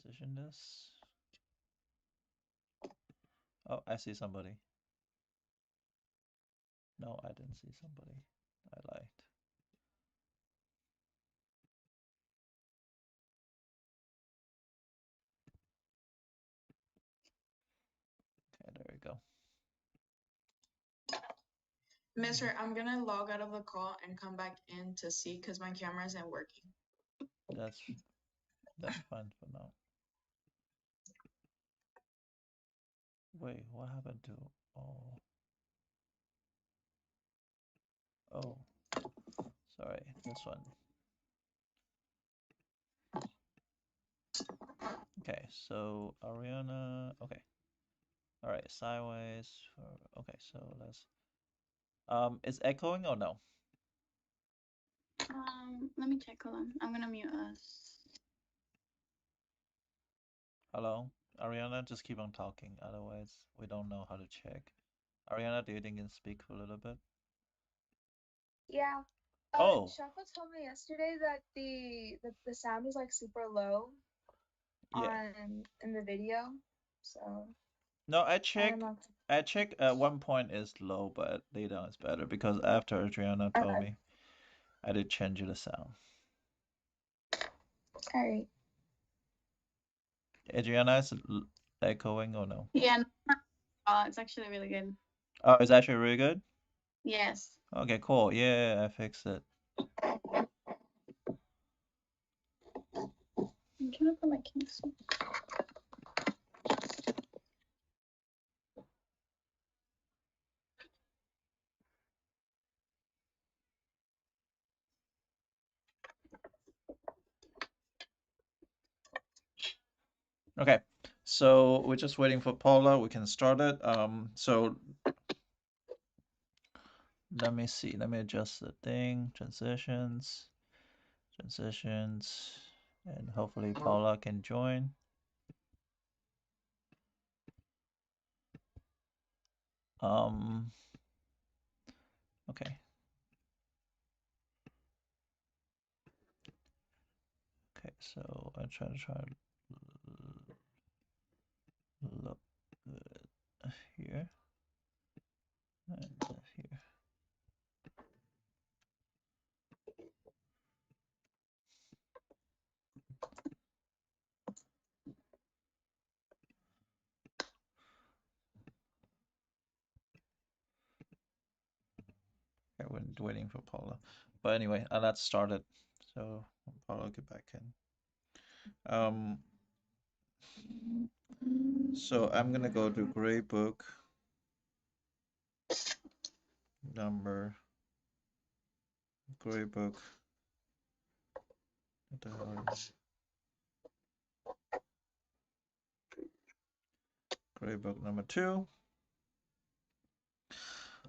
transition this. Oh, I see somebody. No, I didn't see somebody. I lied. Okay, there we go. Mister, I'm gonna log out of the call and come back in to see because my camera isn't working. That's fine for now. Wait, what happened to? Oh, sorry, this one. Okay, so Ariana. Okay, all right, sideways. Okay, so let's. Is echoing or no? Let me check. Hold on. I'm gonna mute us. Hello, Ariana. Just keep on talking. Otherwise, we don't know how to check. Ariana, do you think you can speak for a little bit? Yeah. Oh. Shaka told me yesterday that the sound was like super low. Yeah. In the video, so. No, I checked. I checked at one point it's low, but later on it's better because after Adriana told me, I did change the sound. Alright. Adriana is echoing or no? Yeah, it's actually really good. Oh, it's actually really good? Yes. Okay, cool. Yeah, I fixed it. I'm trying to put my keys. Okay, so we're just waiting for Paula. We can start it. So let me see. Let me adjust the thing. Transitions, and hopefully Paula can join. Okay. Okay, so I try to look good here and here. Okay, we're waiting for Paula. But anyway, let's start it. So Paula get back in. So I'm gonna go to Gradebook number. Gradebook. What the hell is Gradebook number 2.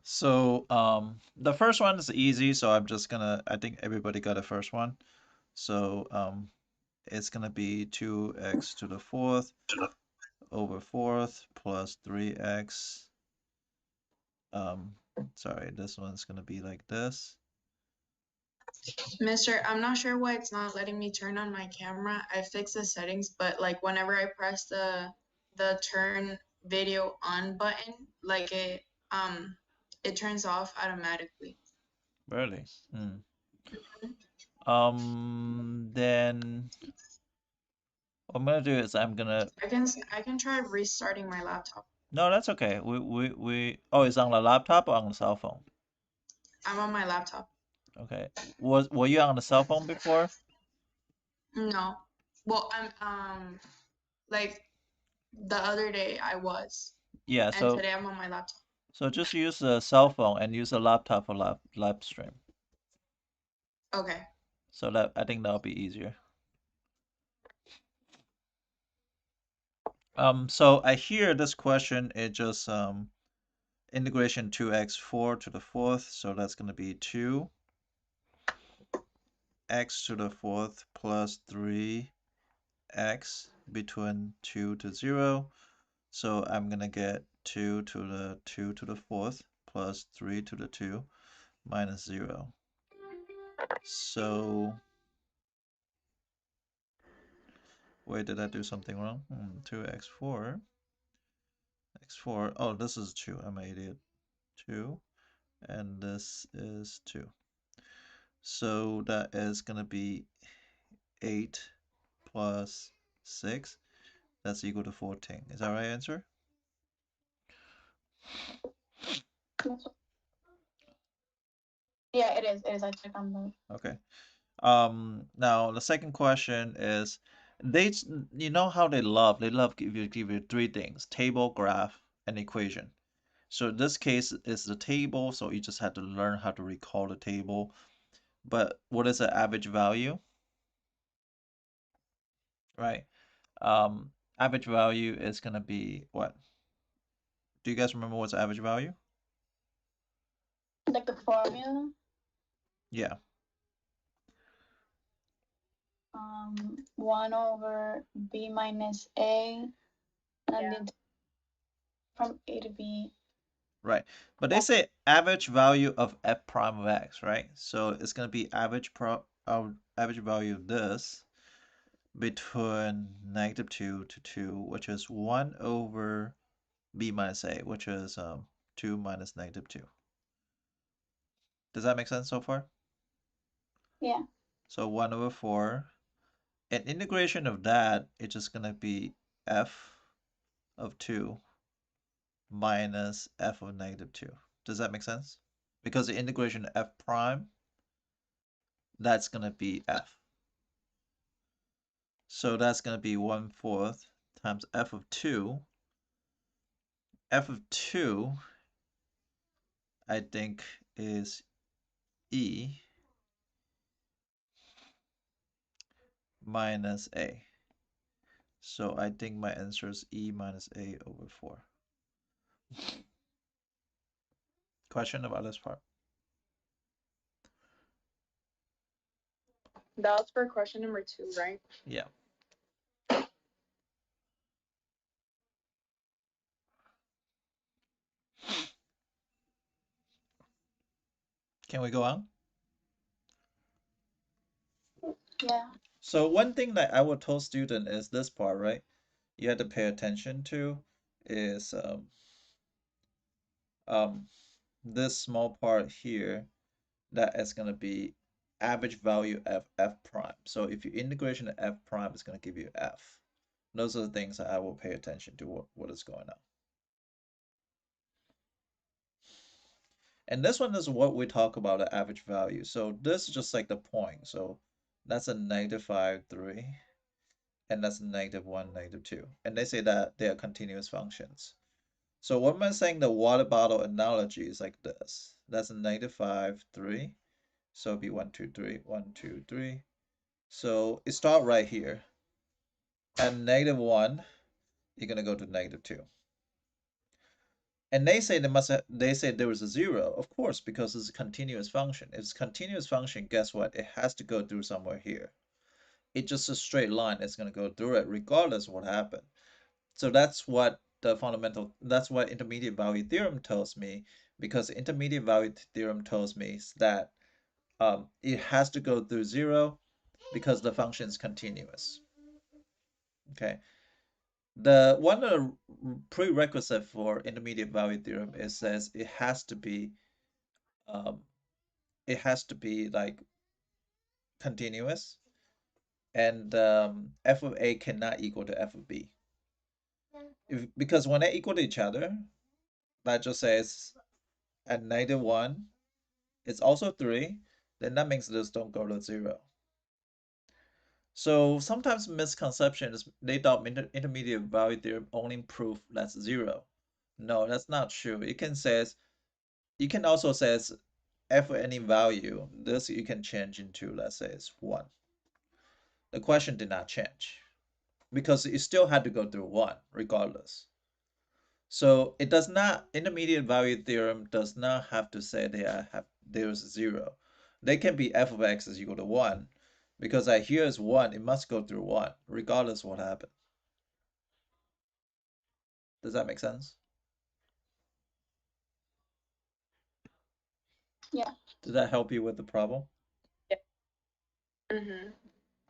So the first one is easy, so I'm just gonna, I think everybody got the first one. So it's gonna be 2x to the 4th over 4th plus 3x. Sorry, this one's gonna be like this. Mister, I'm not sure why it's not letting me turn on my camera. I fixed the settings, but like whenever I press the turn video on button, like it turns off automatically. Really? Then what I'm gonna do is I'm gonna. I can try restarting my laptop. No, that's okay. Oh, it's on the laptop or on the cell phone? I'm on my laptop. Okay. Were you on the cell phone before? No. Well, I'm like the other day I was. Yeah, and today I'm on my laptop. So just use a cell phone and use a laptop for live stream. Okay. So that I think that'll be easier. So I hear this question, it just integration 2x4 to the 4th, so that's gonna be 2 x to the 4th plus 3x between 2 to 0. So I'm gonna get 2 to the 2 to the 4th plus 3 to the 2 minus 0. So Wait, did I do something wrong? 2x4. x4. Oh, this is 2. I'm an idiot. 2. And this is 2. So that is going to be 8 plus 6. That's equal to 14. Is that right answer? Yeah, it is. It is. I checked on both. Okay. Now the second question is, they, you know how they love give you three things: table, graph, and equation. So in this case is the table, so you just have to learn how to recall the table. But what is the average value? Right? Um, Average value is gonna be what? Do you guys remember what's the average value? Like the formula. Yeah. 1 over b minus a, and then from a to b. Right. But they say average value of f prime of x, right? So it's gonna be average value of this between -2 to 2, which is 1 over b minus a, which is 2 minus -2. Does that make sense so far? Yeah. So 1 over 4. And integration of that, it's just going to be f of 2 minus f of -2. Does that make sense? Because the integration of f prime, that's going to be f. So that's going to be 1/4 times f of 2. F of 2, I think, is e minus a. So I think my answer is e minus a over 4. Question about this part? That was for question number 2, right? Yeah. Can we go on? Yeah. So one thing that I would tell student is this part, right? You have to pay attention to is this small part here that is going to be average value of f prime. So if you integration of f prime, it's going to give you f. Those are the things that I will pay attention to what is going on. And this one is what we talk about the average value. So this is just like the point. So that's a -5, 3, and that's a -1, -2. And they say that they are continuous functions. So what am I saying? The water bottle analogy is like this. That's a -5, 3. So it'd be 1, 2, 3, 1, 2, 3. So it start right here. At -1, you're gonna go to -2. And they say they say there was a 0, of course, because it's a continuous function. If it's a continuous function, guess what? It has to go through somewhere here. It's just a straight line. It's gonna go through it regardless of what happened. So that's what that's what intermediate value theorem tells me, because intermediate value theorem tells me that it has to go through 0 because the function is continuous. Okay. The one of the prerequisite for intermediate value theorem is says um, it has to be like continuous, and f of a cannot equal to f of b. Because when they equal to each other, that just says at -1, it's also 3, then that means this don't go to 0. So sometimes misconception is they thought intermediate value theorem only proof that's 0. No, that's not true. You can also says f of any value, this you can change into, let's say it's 1. The question did not change because it still had to go through 1 regardless. So it does not, intermediate value theorem does not have to say there's 0. They can be f of x is equal to 1, because here is 1, it must go through 1 regardless what happened. Does that make sense? Yeah. Does that help you with the problem? Yeah. Mm-hmm.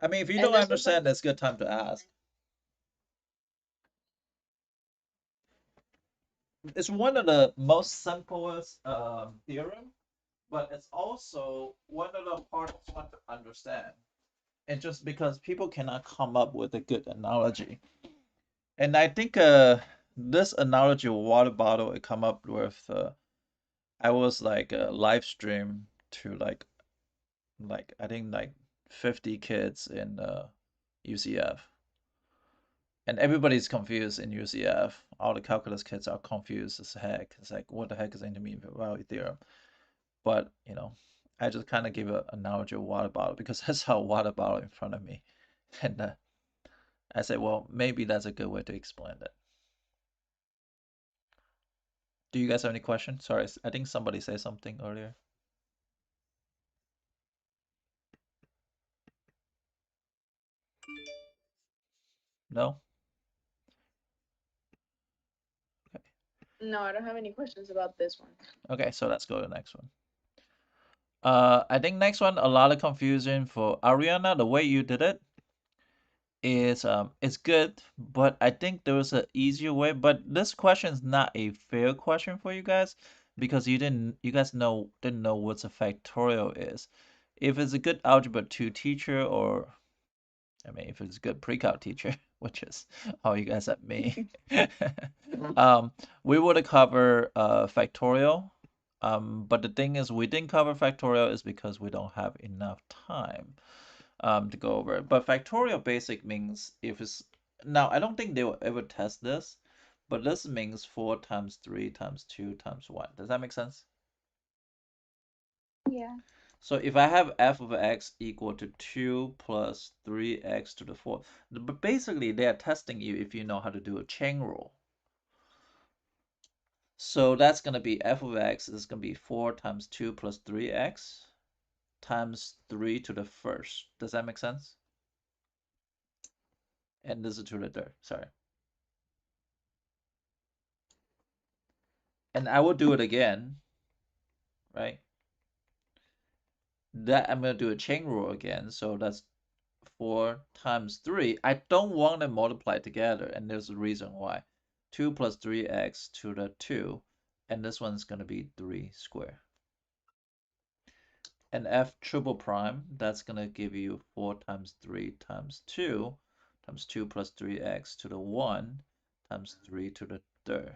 I mean, if you And don't this was like, understand, it's a good time to ask. it's one of the most simplest theorem, but it's also one of the hardest one to understand. And just because people cannot come up with a good analogy. And I think this analogy of water bottle it come up with I was like a live stream to like I think like 50 kids in UCF. And everybody's confused in UCF. All the calculus kids are confused as heck. It's like, what the heck is intermediate value theorem? But, I just kind of give an analogy of water bottle because I saw a water bottle in front of me. And I said, well, maybe that's a good way to explain it. Do you guys have any questions? Sorry, I think somebody said something earlier. No? Okay. No, I don't have any questions about this one. Okay, so let's go to the next one. I think next one, a lot of confusion for Ariana. The way you did it is it's good, but I think there was an easier way. But this question is not a fair question for you guys because you guys didn't know what a factorial is. If it's a good algebra 2 teacher, or I mean if it's a good pre-calc teacher, which is all you guys at me, we would have covered factorial. But the thing is we didn't cover factorial is because we don't have enough time to go over it. But factorial basic means if it's now I don't think they will ever test this, but this means 4 times 3 times 2 times 1. Does that make sense? Yeah. So if I have f of x equal to 2 plus 3x to the 4th, but basically they are testing you if you know how to do a chain rule. So that's going to be f of x is going to be 4 times 2 plus 3x times 3 to the 1st. Does that make sense? And this is to the 3rd, sorry. And I will do it again, right? That I'm going to do a chain rule again. So that's 4 times 3. I don't want them multiplied together, and there's a reason why. 2 plus 3x to the 2, and this one's going to be 3 squared. And f triple prime, that's going to give you 4 times 3 times 2 times 2 plus 3x to the 1 times 3 to the 3rd.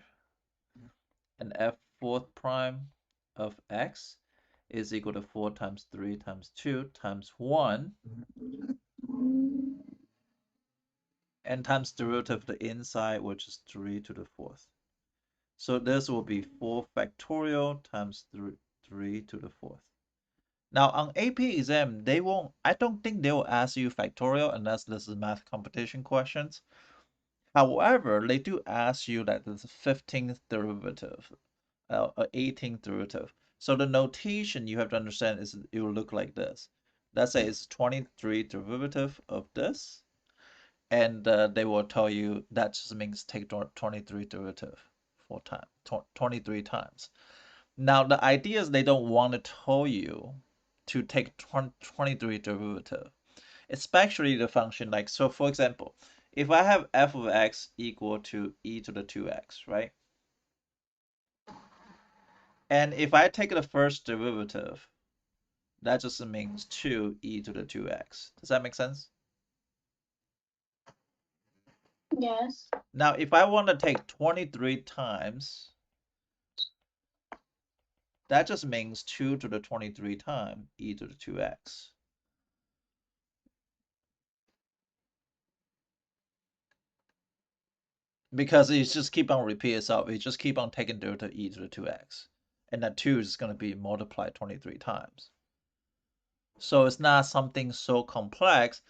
And f fourth prime of x is equal to 4 times 3 times 2 times 1 and times the root of the inside, which is 3 to the 4th. So this will be 4 factorial times 3 to the 4th. Now on AP exam, I don't think they will ask you factorial unless this is math competition questions. However, they do ask you that there's a 15th derivative, 18th derivative. So the notation you have to understand is it will look like this. Let's say it's 23 derivative of this, and they will tell you that just means take 23 derivative 23 times. Now the idea is they don't want to tell you to take 23 derivative, especially the function like, so for example, if I have f of x equal to e to the 2x, right? And if I take the first derivative, that just means 2e to the 2x. Does that make sense? Yes. Now, if I want to take 23 times, that just means 2 to the 23 times e to the 2x. Because it's just keep on repeating itself. It just keep on taking derivative e to the 2x. And that 2 is going to be multiplied 23 times. So it's not something so complex.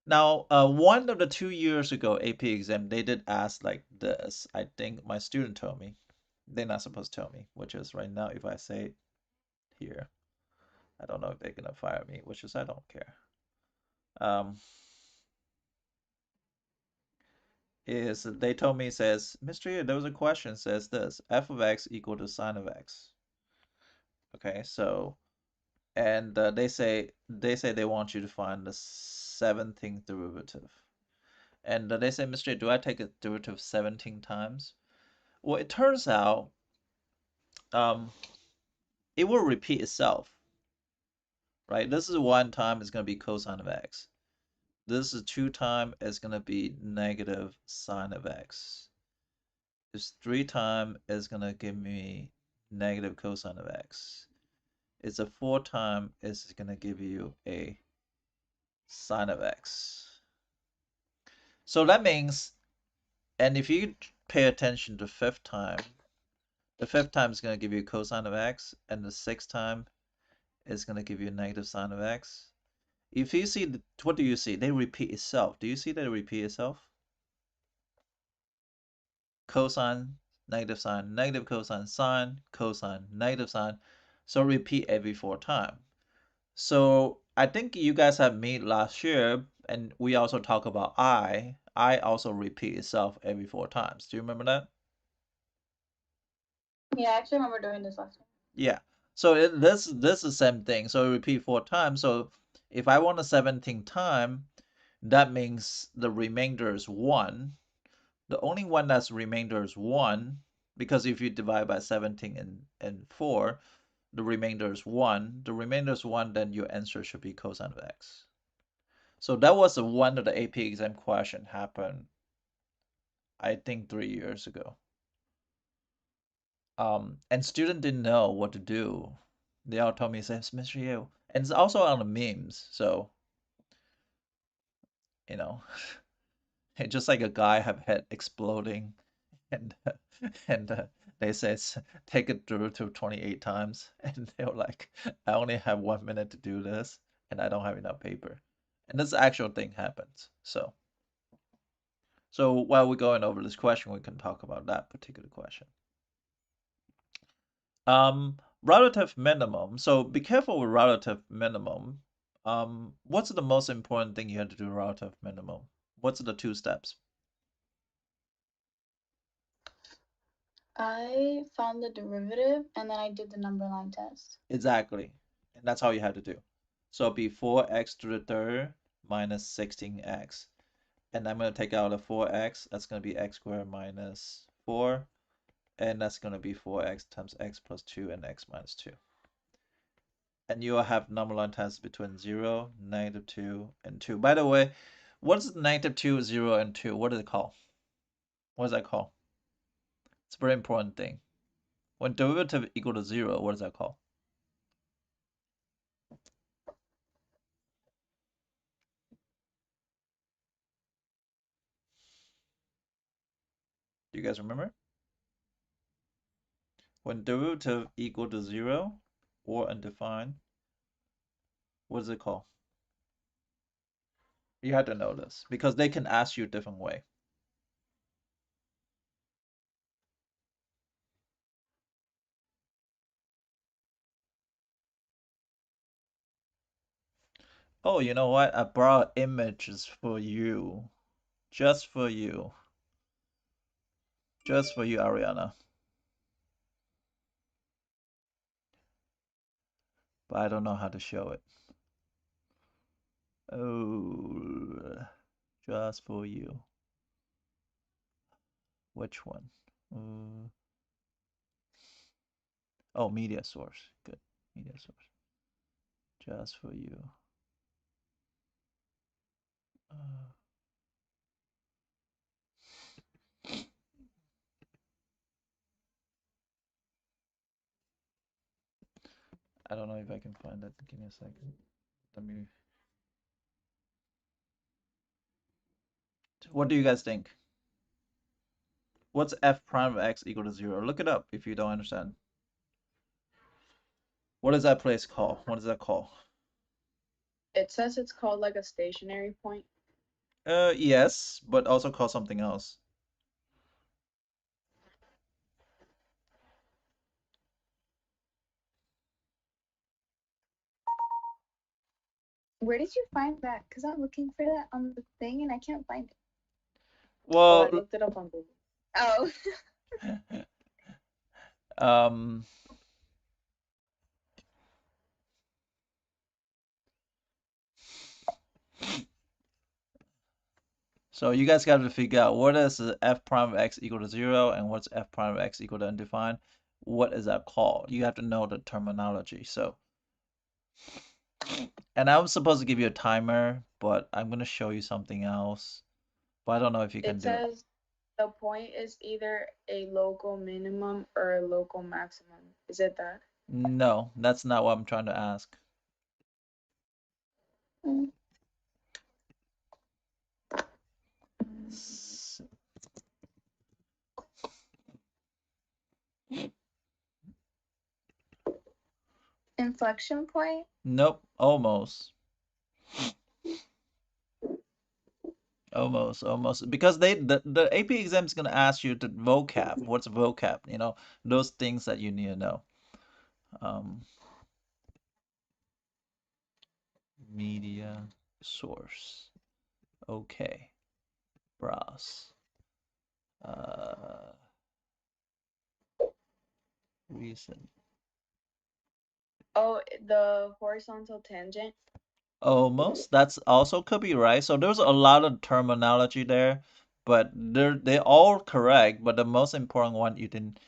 Now, one of the 2 years ago AP exam, they did ask like this. I think my student told me. They're not supposed to tell me, which is right now if I say it here, I don't know if they're gonna fire me, which is I don't care. Is they told me says, Mr. Yu, there was a question says this, f of x equal to sine of x. Okay, so and they say they want you to find the 17th derivative. And they say, Mr. Yu, do I take a derivative 17 times? Well, it turns out it will repeat itself, right? This is 1 time, it's going to be cosine of x. This is 2 time, it's going to be negative sine of x. This 3 time is going to give me negative cosine of x. It's a 4 time, it's going to give you a sine of x. So that means, and if you pay attention to 5th time, the 5th time is going to give you cosine of x, and the 6th time is going to give you negative sine of x. If you see, what do you see? They repeat itself. Do you see that it repeat itself? Cosine, negative sine, negative cosine, sine, cosine, negative sine. So repeat every 4 times. So I think you guys have met last year, and we also talk about I. I also repeat itself every 4 times. Do you remember that? Yeah, I actually remember doing this last time. Yeah. So this is the same thing. So repeat 4 times. So if I want a 17th time, that means the remainder is 1. The only one that's remainder is 1, because if you divide by 17 and 4, the remainder is 1. The remainder is 1, then your answer should be cosine of x. So that was one of the AP exam question happened, I think 3 years ago. And student didn't know what to do. They all told me, says, Mr. Yu. And it's also on the memes, so, you know, just like a guy have head exploding, and and they says take it through to 28 times, and they were like, I only have 1 minute to do this, and I don't have enough paper, and this actual thing happens. So while we're going over this question, we can talk about that particular question. Relative minimum. So be careful with relative minimum. What's the most important thing you have to do relative minimum? What's the 2 steps? I found the derivative and then I did the number line test. Exactly. And that's all you have to do. So it'll be 4x to the third minus 16x. And I'm going to take out a 4x. That's going to be x squared minus 4. And that's going to be 4x times x plus 2 and x minus 2. And you will have number line test between 0, -2, and 2. By the way, what is -2, 0, and 2? What is it called? What is that called? It's a very important thing. When derivative equal to 0, what is that called? Do you guys remember? When derivative equal to 0 or undefined, what is it called? You have to know this because they can ask you a different way. Oh, you know what? I brought images for you. Just for you. Just for you, Ariana. But I don't know how to show it. Oh, just for you. Which one? Oh, media source. Good. Media source. Just for you. Uh, I don't know if I can find that. Give me a second. Let me. What do you guys think? What's f prime of x equal to 0? Look it up if you don't understand. What is that place called? What is that called? It says it's called like a stationary point. Yes, but also called something else. Where did you find that? Because I'm looking for that on the thing and I can't find it. Oh, I Well, looked it up on Google. Oh. um, So you guys got to figure out what is f prime of x equal to 0 and what's f prime of x equal to undefined. What is that called? You have to know the terminology. So, and I was supposed to give you a timer, but I'm going to show you something else. But I don't know if you can It do it. says the point is either a local minimum or a local maximum. Is it that? No, that's not what I'm trying to ask. Inflection point? Nope, almost. Almost. Because the AP exam is gonna ask you the vocab. What's vocab? You know, those things that you need to know. Media source. Okay. Browse. Reason. Oh, the horizontal tangent. Almost. That's also could be right. So there's a lot of terminology there, but they're all correct. But the most important one you didn't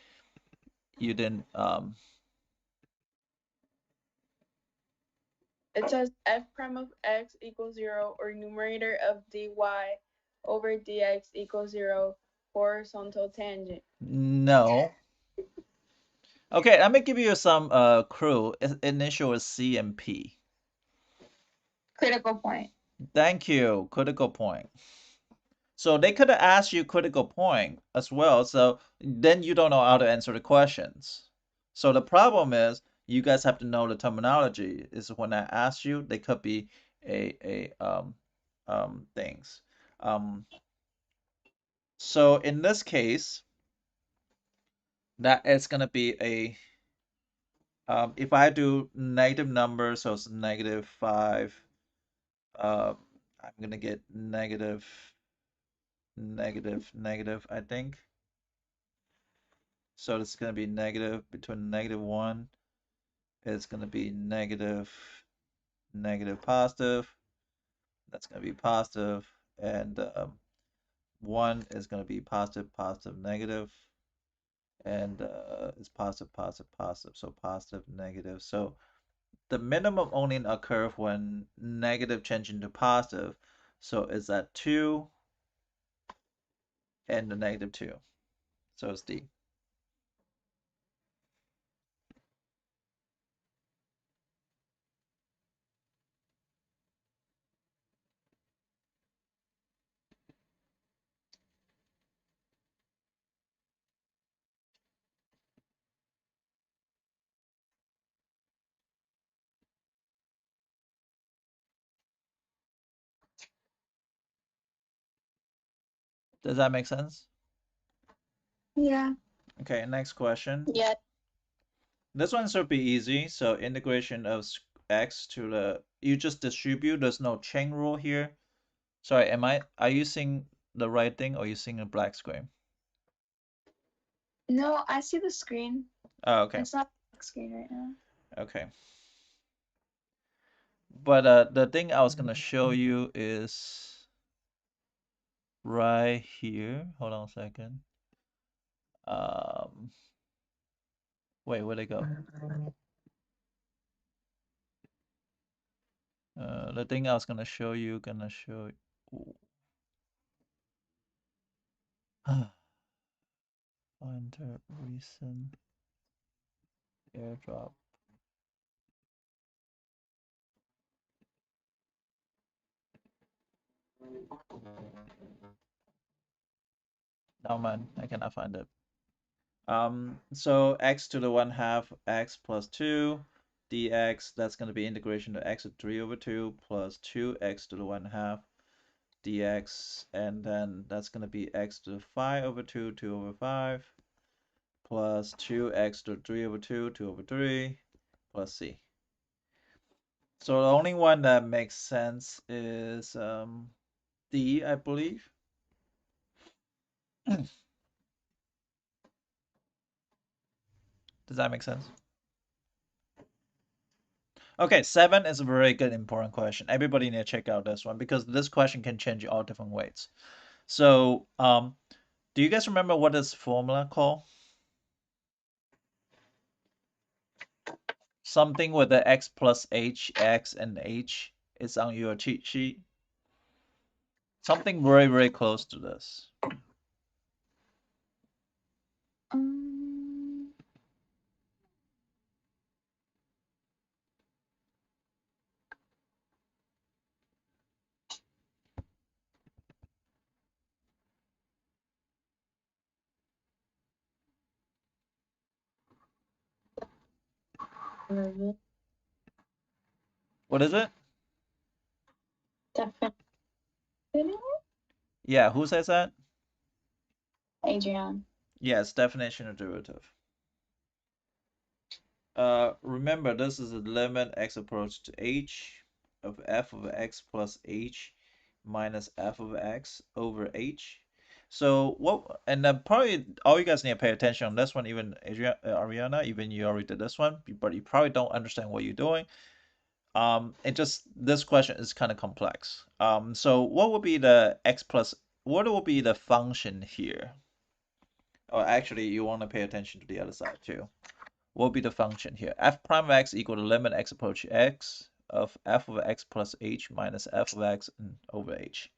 It says f prime of x equals 0 or numerator of dy over dx equals 0 horizontal tangent. No. Okay, let me give you some clue. Initial is C and P. Critical point. Thank you. Critical point. So they could have asked you critical point as well. So then you don't know how to answer the questions. So the problem is you guys have to know the terminology. Is when I ask you, they could be a things. So in this case, that is gonna be a if I do negative numbers, so it's -5. I'm gonna get negative, negative, I think. So it's gonna be negative between -1. It's gonna be negative, positive. That's gonna be positive, and 1 is gonna be positive, negative, and it's positive, positive. So positive, negative. So the minimum only occurs when negative change into positive. So it's at 2 and the -2. So it's D. Does that make sense? Yeah. Okay, next question. Yeah. This one should be easy. So integration of x to the, you just distribute. There's no chain rule here. Sorry, are you seeing the right thing or are you seeing a black screen? No, I see the screen. Oh, okay. It's not the screen right now. Okay. But the thing I was gonna show you is right here. Hold on a second. Wait, where'd it go? The thing I was gonna show you, Finder recent airdrop. Oh man, I cannot find it. So x to the 1/2 x plus 2 dx, that's going to be integration to x to 3/2 plus 2x to the 1/2 dx, and then that's going to be x to the 5/2, 2/5, plus 2x to 3/2, 2/3, plus c. So the only one that makes sense is D, I believe. Does that make sense? Okay, 7 is a very good important question. Everybody need to check out this one because this question can change all different ways. So, do you guys remember what this formula called? Something with the x plus h, x, and h is on your cheat sheet. Something very, very close to this. Um, What is it? Definition? Yeah, who says that? Adrian. Yes, definition of derivative. Remember, this is the limit x approach to h of f of x plus h minus f of x over h. So what, and then probably all you guys need to pay attention on this one, even Ariana, even you already did this one, but you probably don't understand what you're doing. It just, this question is kind of complex. So what would be the x plus, what will be the function here? Or actually, you want to pay attention to the other side too. What will be the function here? F prime of x equal to limit x approach x of f of x plus h minus f of x over h.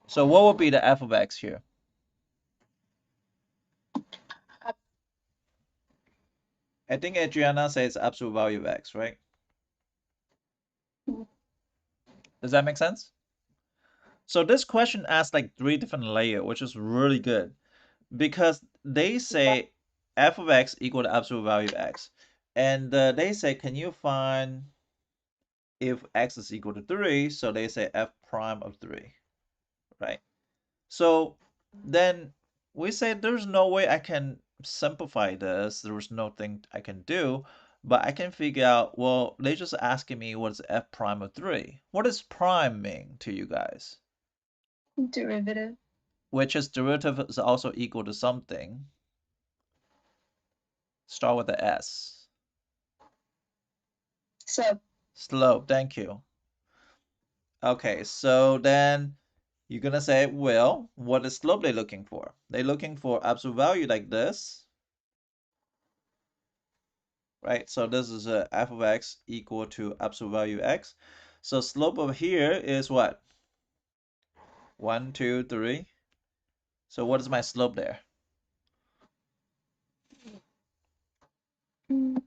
So what would be the f of x here? I think Adriana says absolute value of x, right? Does that make sense? So this question asks like 3 different layers, which is really good because they say f of x equal to absolute value of x. And they say, can you find if x is equal to 3? So they say f prime of 3, right? So then we say there's no way I can simplify this. There's nothing I can do, but I can figure out, well, they're just asking me what is f prime of 3. What does prime mean to you guys? Derivative. Which is derivative is also equal to something. Start with the S. So Slope, thank you. Okay, so then you're gonna say, well, what is slope they looking for? They're looking for absolute value like this, right? So this is a f of x equal to absolute value x. So slope of here is what? 1, 2, 3. So what is my slope there? mm,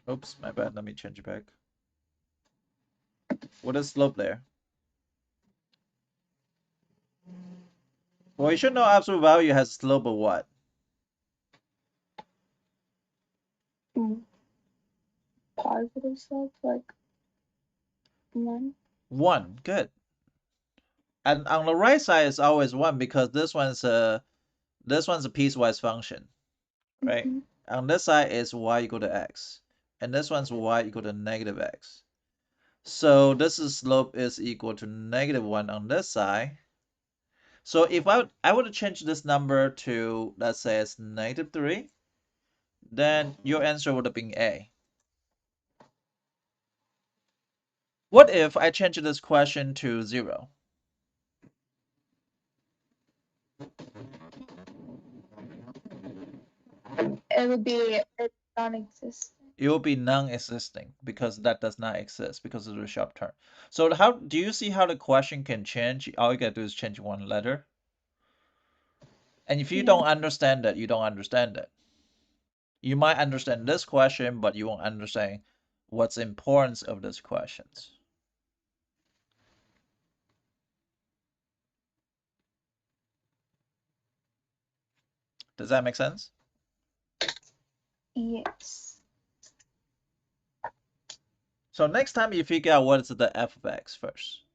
Oops, my bad. Let me change it back. What is slope there? Well, you should know absolute value has a slope of what? mm, positive slope, like 1. 1. Good. And on the right side is always 1 because this one's a piecewise function, right? Mhm. On this side is y equal to x, and this one's y equal to negative x. So this is slope is equal to -1 on this side. So if I would change this number to, let's say it's -3, then your answer would have been A. What if I change this question to 0? It would be it's non-existent. It will be non-existing because that does not exist because of the sharp turn. So how do you see how the question can change? All you gotta do is change one letter. And if you Yeah. don't understand it, you don't understand it. You might understand this question, but you won't understand what's the importance of these questions. Does that make sense? Yes. So next time you figure out what is the f of x first.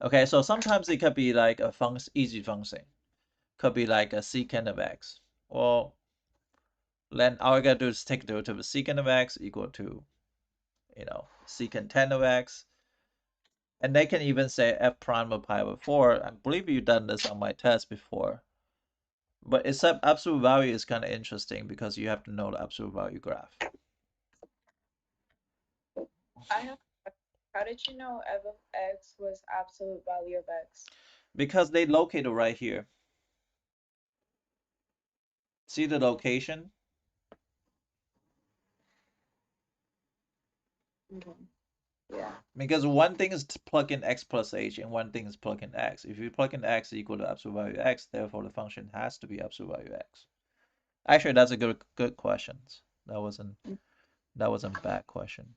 Okay, so sometimes it could be like a easy function. Could be like a secant of x. Well, then all you gotta do is take the derivative of secant of x equal to, secant 10 of x. And they can even say f prime of pi over 4. I believe you've done this on my test before. But except absolute value is kind of interesting because you have to know the absolute value graph. How did you know f of x was absolute value of x? Because they located right here. See the location? Yeah. Because one thing is to plug in x plus h, and one thing is plug in x. If you plug in x equal to absolute value x, therefore the function has to be absolute value x. Actually, that's a good question. That wasn't bad question.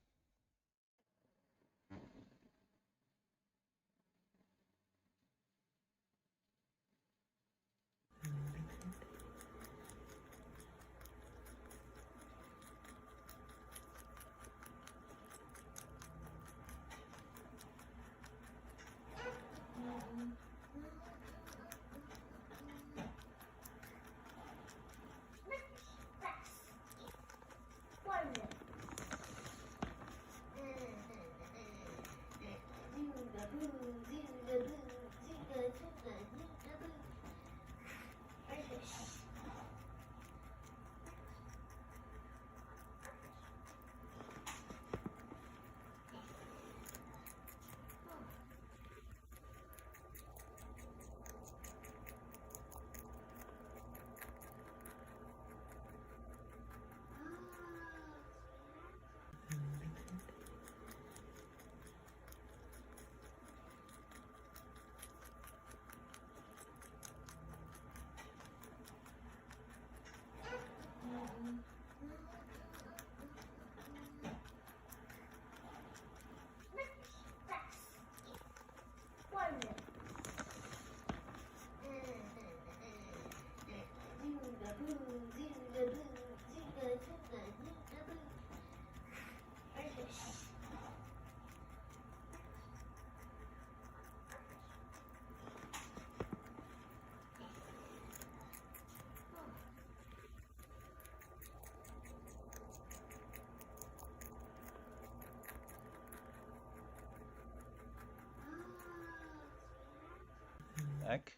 Heck.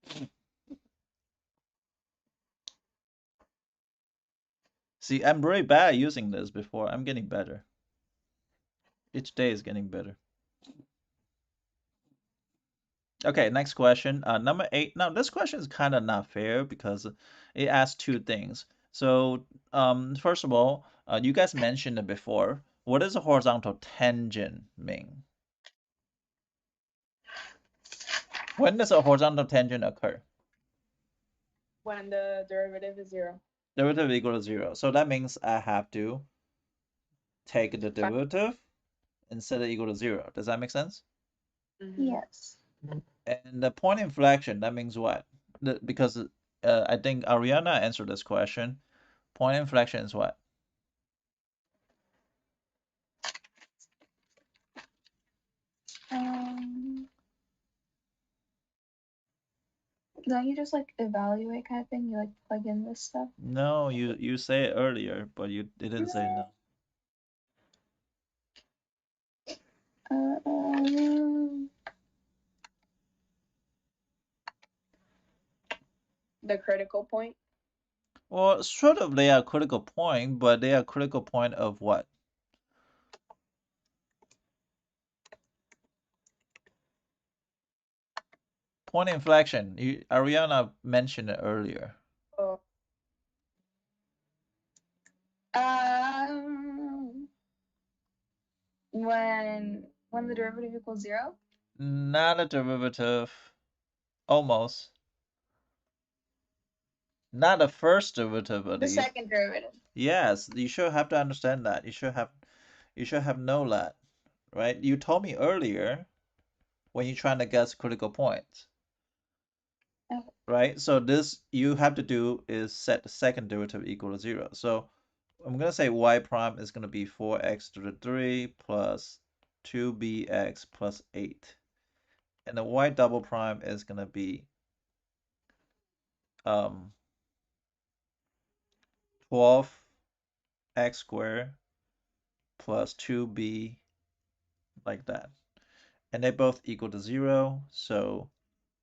Okay. See, I'm very bad at using this before. I'm getting better. Each day is getting better. Okay, next question. Number 8. Now, this question is kind of not fair because it asks two things. So, first of all, you guys mentioned it before. What does a horizontal tangent mean? When does a horizontal tangent occur? When the derivative is 0. Derivative equal to 0. So that means I have to take the derivative and set it equal to 0. Does that make sense? Yes. And the point inflection, that means what? Because I think Ariana answered this question. Point inflection is what? Don't you just like evaluate kind of thing? You like plug in this stuff? No, you say it earlier, but you didn't say no. The critical point? Well, sort of they are critical point, but they are critical point of what? Point inflection. Ariana mentioned it earlier. Oh. When the derivative equals 0? Not a derivative. Almost. Not the first derivative at The least. second derivative. Yes, you should have to understand that. You should have known that, right? You told me earlier when you're trying to guess critical points. Okay. Right? So this you have to do is set the second derivative equal to 0. So I'm gonna say y prime is gonna be 4x to the 3 plus 2bx plus 8. And the y double prime is gonna be 12x squared plus 2b like that. And they both equal to 0, so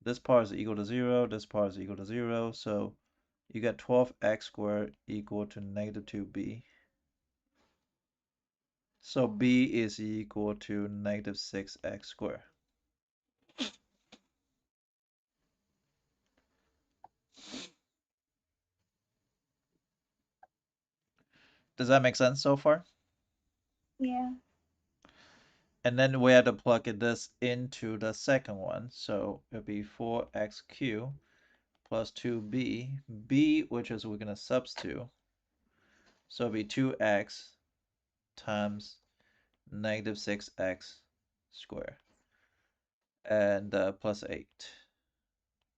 this part is equal to 0, this part is equal to 0, so you get 12x squared equal to negative 2b. So b is equal to negative 6x squared. Does that make sense so far? Yeah. And then we have to plug this into the second one. So it'll be 4x cubed plus 2b. b, which is we're going to substitute. So it'll be 2x times negative 6x squared. And plus 8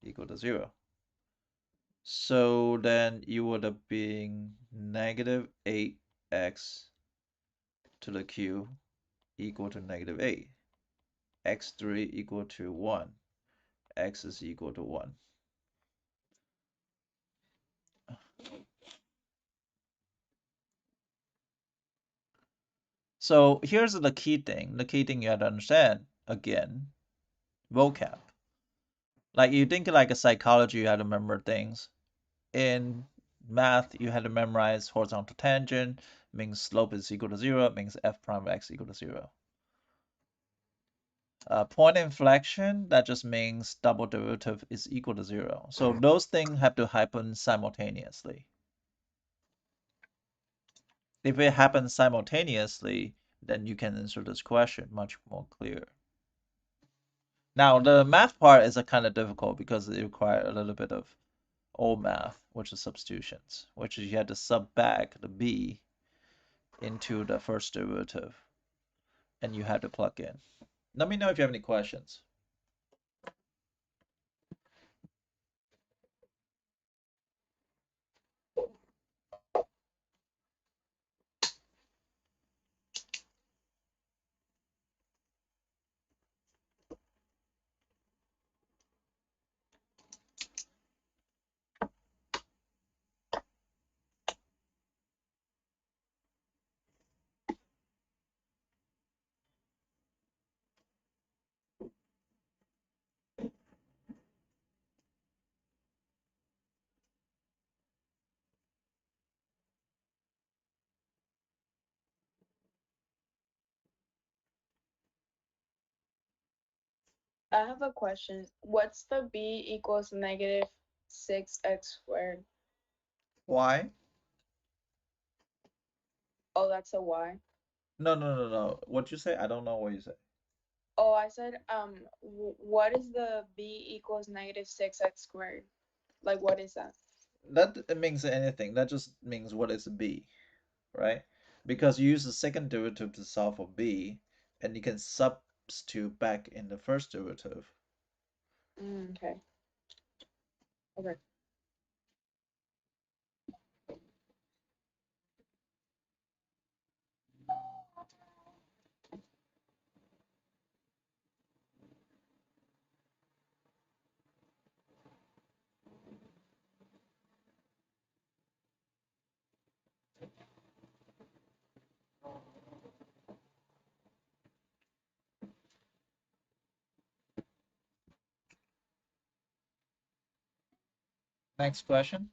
equal to 0. So then you would have been negative 8x to the cube equal to negative 8. x3 equal to 1. X is equal to 1. So here's the key thing. The key thing you have to understand, again, vocab. Like you think like a psychology, you have to remember things. In math, you had to memorize horizontal tangent, means slope is equal to 0, means f prime of x equal to 0. Point inflection, that just means double derivative is equal to 0. So those things have to happen simultaneously. If it happens simultaneously, then you can answer this question much more clear. Now, the math part is a kind of difficult because it requires a little bit of old math, which is substitutions, which is you had to sub back the b into the first derivative, and you had to plug in. Let me know if you have any questions. I have a question. What's the b equals negative 6x squared? Why? Oh, that's a y. No. What you say? I don't know what you say. Oh, I said, what is the b equals negative 6x squared? Like, what is that? That it means anything. That just means what is b, right? Because you use the second derivative to solve for b, and you can substitute back in the first derivative. Okay. Okay. Next question.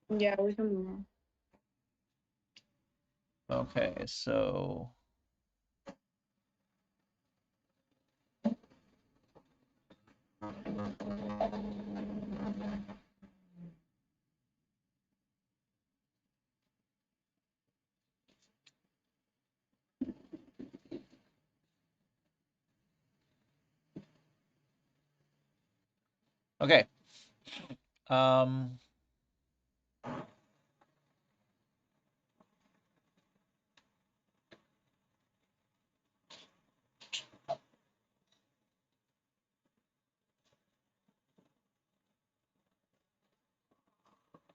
Yeah, we can move on. Okay, so okay. Um,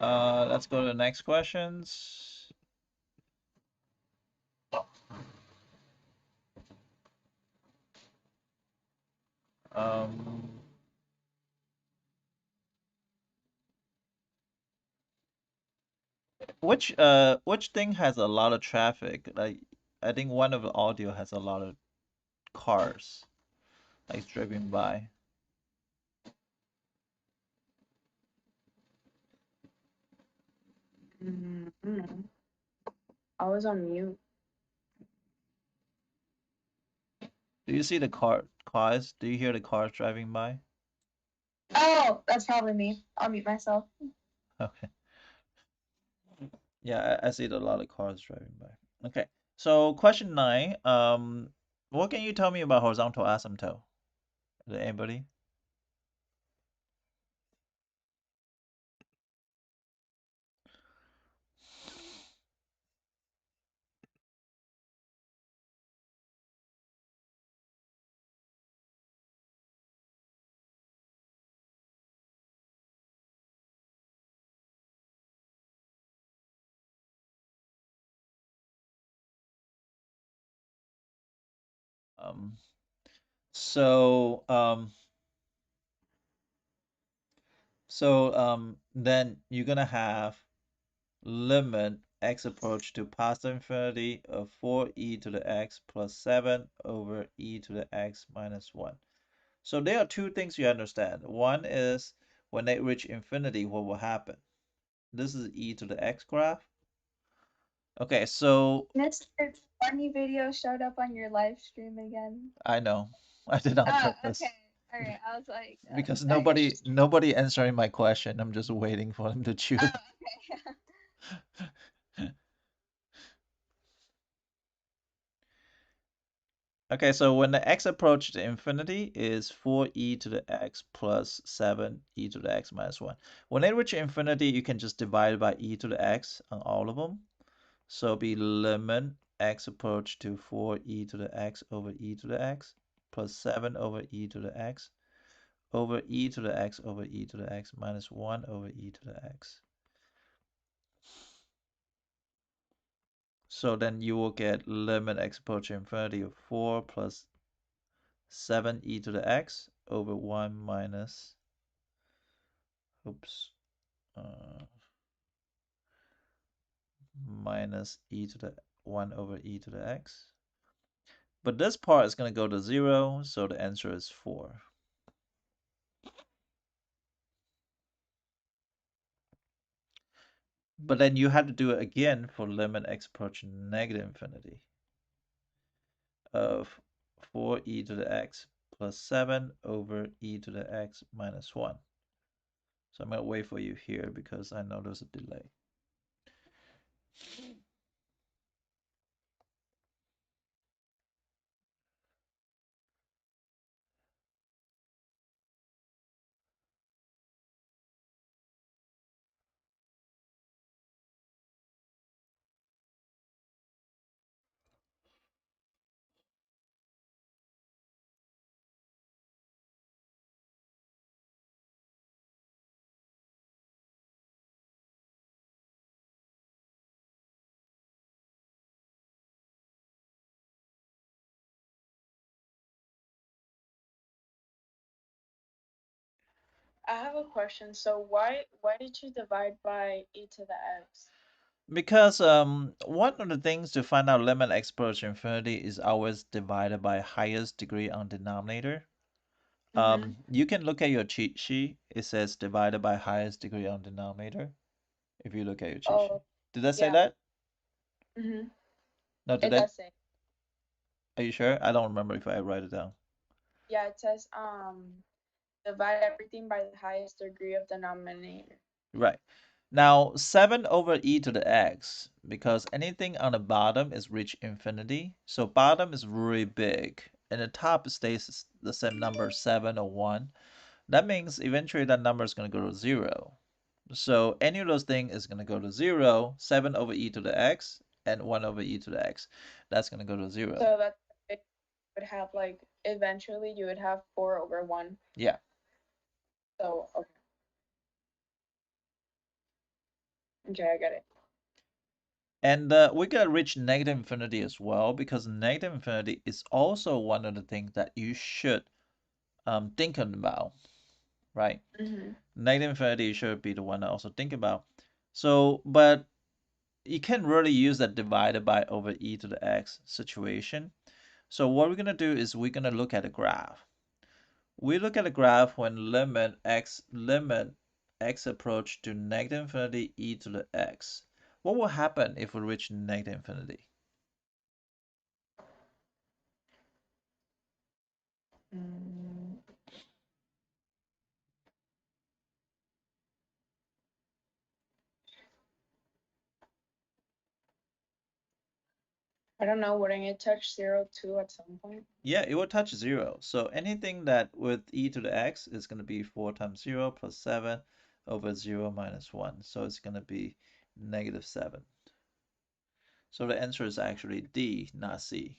let's go to the next questions. Um, which thing has a lot of traffic? Like, I think one of the audio has a lot of cars like driving by. I was on mute. Do you see the cars? Do you hear the cars driving by? Oh, that's probably me. I'll mute myself. Okay. Yeah, I see a lot of cars driving by. Okay. So question 9. What can you tell me about horizontal asymptote? Is there anybody? Um, so then you're gonna have limit x approach to positive infinity of 4e to the x plus 7 over e to the x minus 1. So there are two things you understand. One is when they reach infinity, what will happen? This is e to the x graph. Okay, so Mr. Funny video showed up on your live stream again. I know I did on Oh, purpose okay. All right. I was like, because okay. nobody answering my question. I'm just waiting for them to choose. Oh, okay. Okay, so when the x approaches infinity is 4e to the x plus 7e to the x minus 1. When they reach infinity, you can just divide by e to the x on all of them. So be limit x approach to 4e to the x over e to the x plus 7 over e to the x over e to the x over e to the x minus 1 over e to the x. So then you will get limit x approaching infinity of 4 plus 7e to the x over 1 minus, oops, minus e to the 1 over e to the x. But this part is going to go to 0, so the answer is 4. But then you have to do it again for limit x approaching negative infinity of 4e to the x plus 7 over e to the x minus 1. So I'm going to wait for you here because I know there's a delay. I have a question. So why did you divide by e to the x? Because one of the things to find out limit x approaching infinity is always divided by highest degree on denominator. You can look at your cheat sheet. It says divided by highest degree on denominator. If you look at your cheat sheet, Oh, did that say yeah. that? Mhm. No, did It that? does say. Are you sure? I don't remember if I write it down. Yeah, it says divide everything by the highest degree of denominator. Right. Now 7 over e to the x, because anything on the bottom is reach infinity. So bottom is really big, and the top stays the same number, 7 or 1. That means eventually that number is going to go to 0. So any of those things is going to go to 0, 7 over e to the x, and 1 over e to the x. That's going to go to 0. So that it would have like eventually you would have 4/1. Yeah. So okay. Okay, I get it. And we gotta reach negative infinity as well, because negative infinity is also one of the things that you should think about, right? Negative infinity should be the one to also think about. So, but you can't really use that divided by over e to the x situation. So what we're gonna do is we're gonna look at a graph. We look at a graph when limit x approach to negative infinity e to the x. What will happen if we reach negative infinity? I don't know, wouldn't it touch 0 too at some point? Yeah, it will touch 0. So anything that with e to the x is going to be 4 times 0 plus 7 over 0 minus 1. So it's going to be negative 7. So the answer is actually D, not C.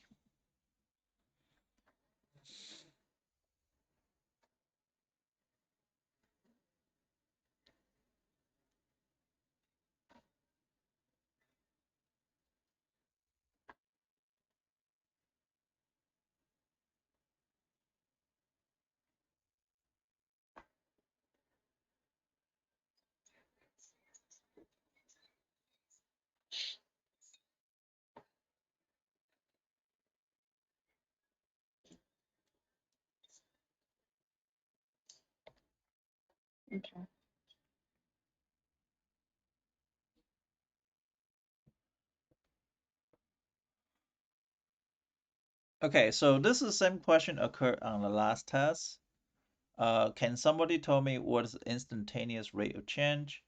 Okay. Okay, so this is the same question occurred on the last test. Can somebody tell me what is the instantaneous rate of change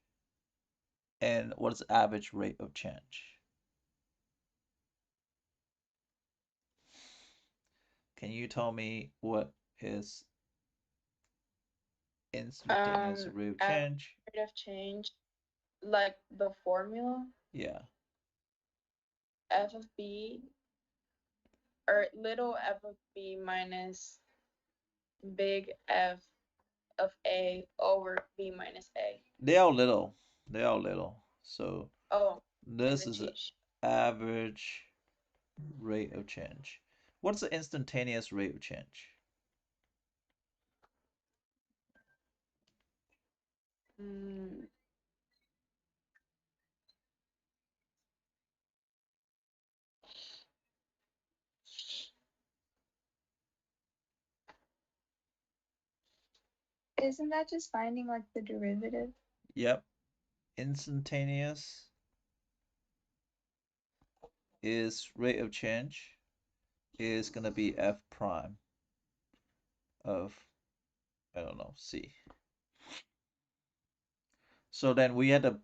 and what is the average rate of change? Can you tell me what is instantaneous rate of Average change? rate of change, like the formula, Yeah. f of b, or little f of b minus big F of a over b minus a. They are little. They are little. So Oh, in this the is the cheat sheet. average rate of change. What's the instantaneous rate of change? Mm, Isn't that just finding like the derivative? Yep. Instantaneous is rate of change is going to be f prime of, I don't know, c. So then we had to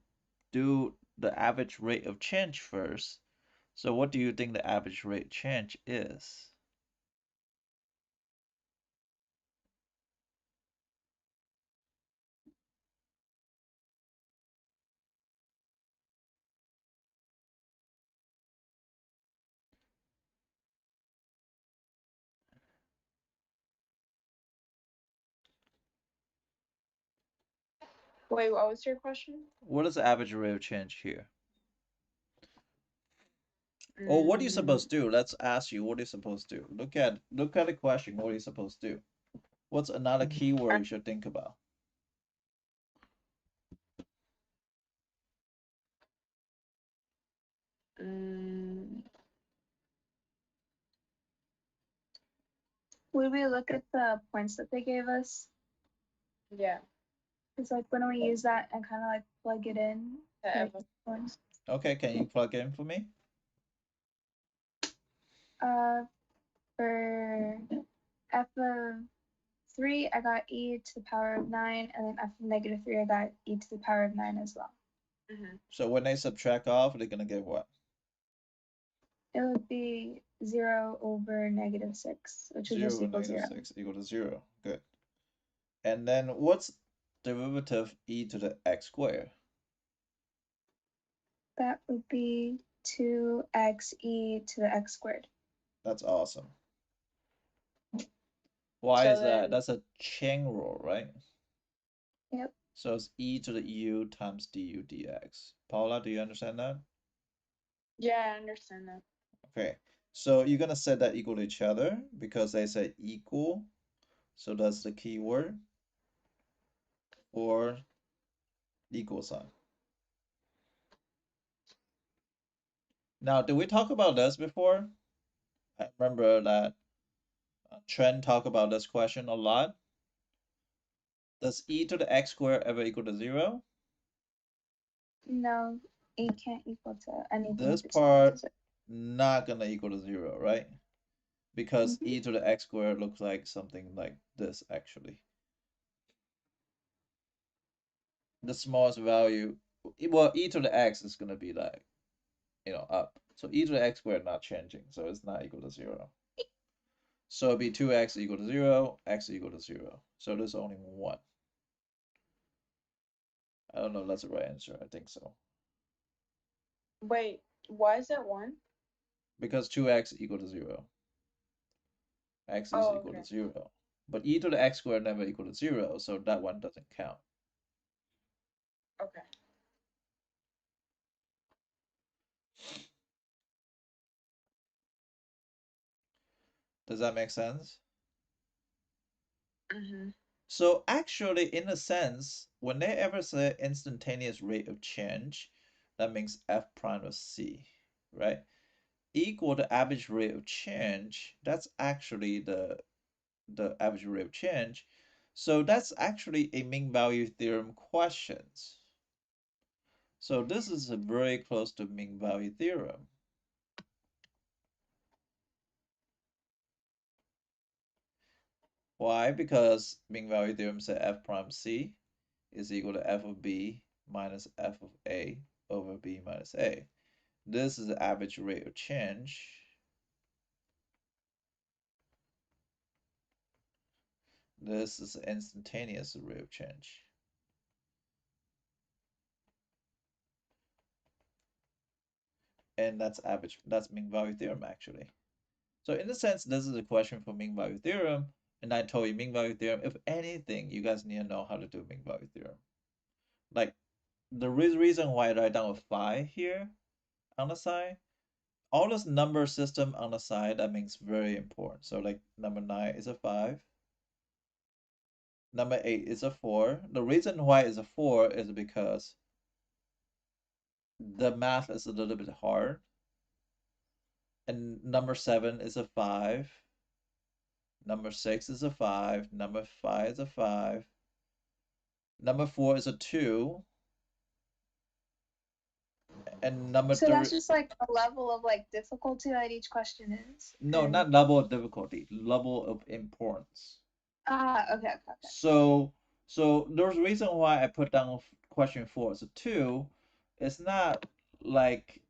do the average rate of change first. So what do you think the average rate change is? wait, what was your question? What is the average rate of change here? Or what are you Mm, supposed to do? Let's ask you what are you supposed to do. Look at the question. What are you supposed to do? What's another keyword you should think about? mm, Would we look at the points that they gave us? yeah, It's like when we use that and kind of like plug it in. the to F make of, points. Okay, can you plug it in for me? Uh, for f of 3, I got e to the power of 9, and then f of negative 3, I got e to the power of 9 as well. So when they subtract off, they're gonna get what? It would be 0 over negative 6, which would 0 just over equal negative 0. 6 equal to 0. Good. And then what's derivative e to the x squared? That would be 2x e to the x squared. That's awesome. Why so is that? then, That's a chain rule, right? Yep. So it's e to the u times du dx. Paula, do you understand that? yeah, I understand that. Okay. So you're gonna set that equal to each other because they say equal. So that's the keyword or equal sign. Now, did we talk about this before? I remember that Trent talked about this question a lot. Does e to the x squared ever equal to 0? No, e can't equal to anything This besides part zero. not gonna equal to 0, right? Because Mhm. e to the x squared looks like something like this actually. The smallest value, well, e to the x is gonna be like, up. So e to the x squared not changing, so it's not equal to 0. So it'd be 2x equal to 0, x equal to 0. So there's only one. I don't know if that's the right answer. I think so. Wait, why is it 1? Because 2x equal to 0. X is Oh, equal okay. to 0. But e to the x squared never equal to 0, so that one doesn't count. Okay. Does that make sense? Mm-hmm. So actually, in a sense, when they ever say instantaneous rate of change, that means f prime of c, right? Equal to average rate of change, that's actually the average rate of change. So that's actually a mean value theorem questions. So this is a very close to mean value theorem. Why? Because mean value theorem said f prime c is equal to f of b minus f of a over b minus a. This is the average rate of change. This is the instantaneous rate of change. And that's mean value theorem actually. So in a sense, this is a question for mean value theorem. And I told you mean value theorem, if anything, you guys need to know how to do mean value theorem. Like the reason why I write down a 5 here on the side, all this number system on the side, that means very important. So like number 9 is a 5. Number 8 is a 4. The reason why it's a 4 is because the math is a little bit hard. And number 7 is a 5. Number 6 is a 5. Number 5 is a 5. Number 4 is a 2. And number So 3, that's just like a level of like difficulty that each question is. no, And not level of difficulty, level of importance. okay, okay, okay. So there's a reason why I put down question 4 as a 2. It's not like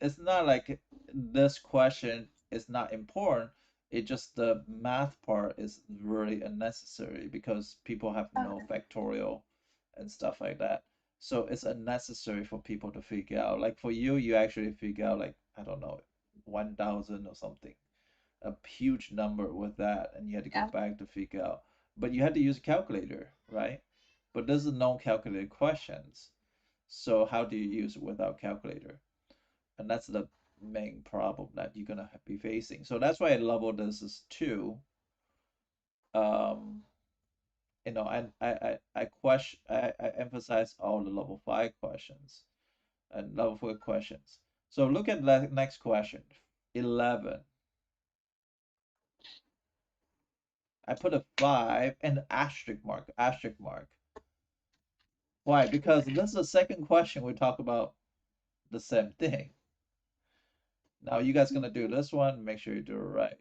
it's not like this question is not important. It just the math part is really unnecessary because people have no Okay. factorial and stuff like that. So it's unnecessary for people to figure out. Like for you, you actually figure out like, I don't know, 1,000 or something, a huge number with that, and you had to go Yeah. back to figure out. But you had to use a calculator, right? But this is non-calculated questions. So how do you use it without calculator? And that's the main problem that you're gonna be facing. So that's why I level this as 2. Um, I emphasize all the level 5 questions and level 4 questions. So look at the next question, 11. I put a 5 and asterisk mark, asterisk mark. Why? Because this is the second question we talk about the same thing. Now you guys gonna do this one, make sure you do it right.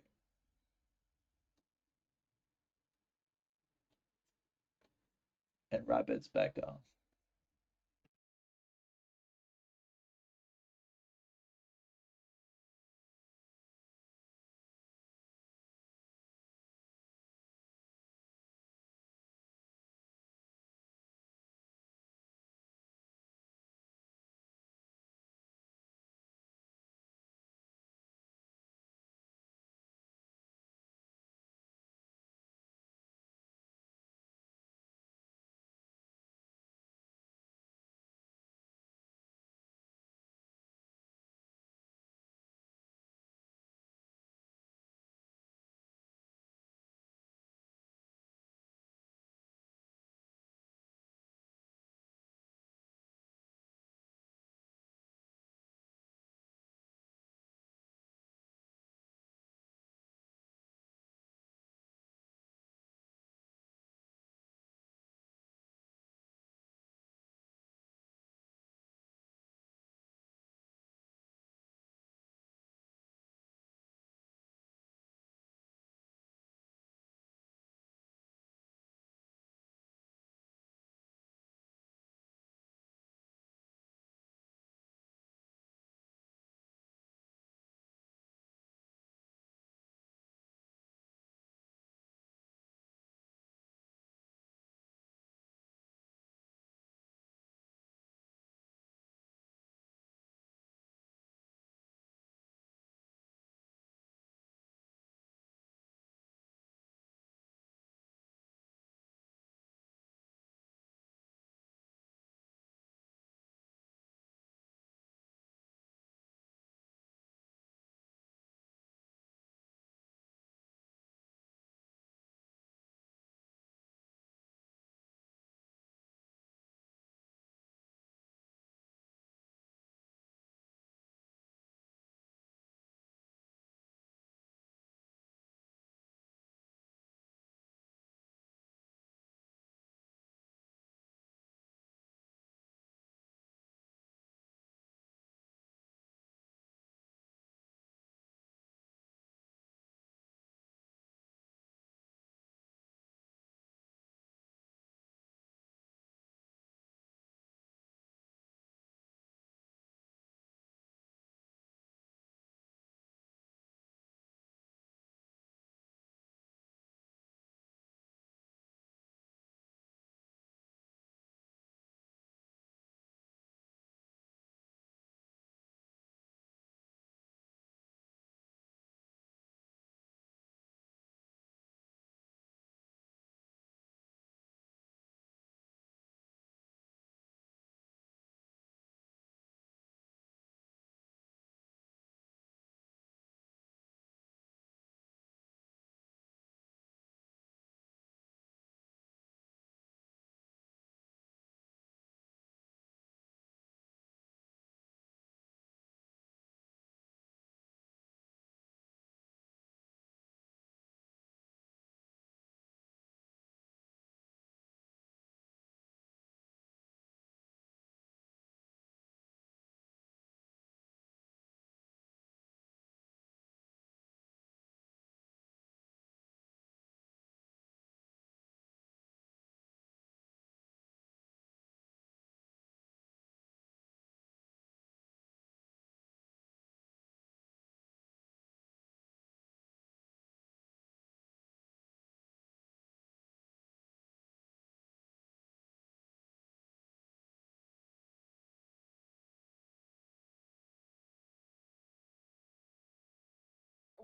And rabbit's back on.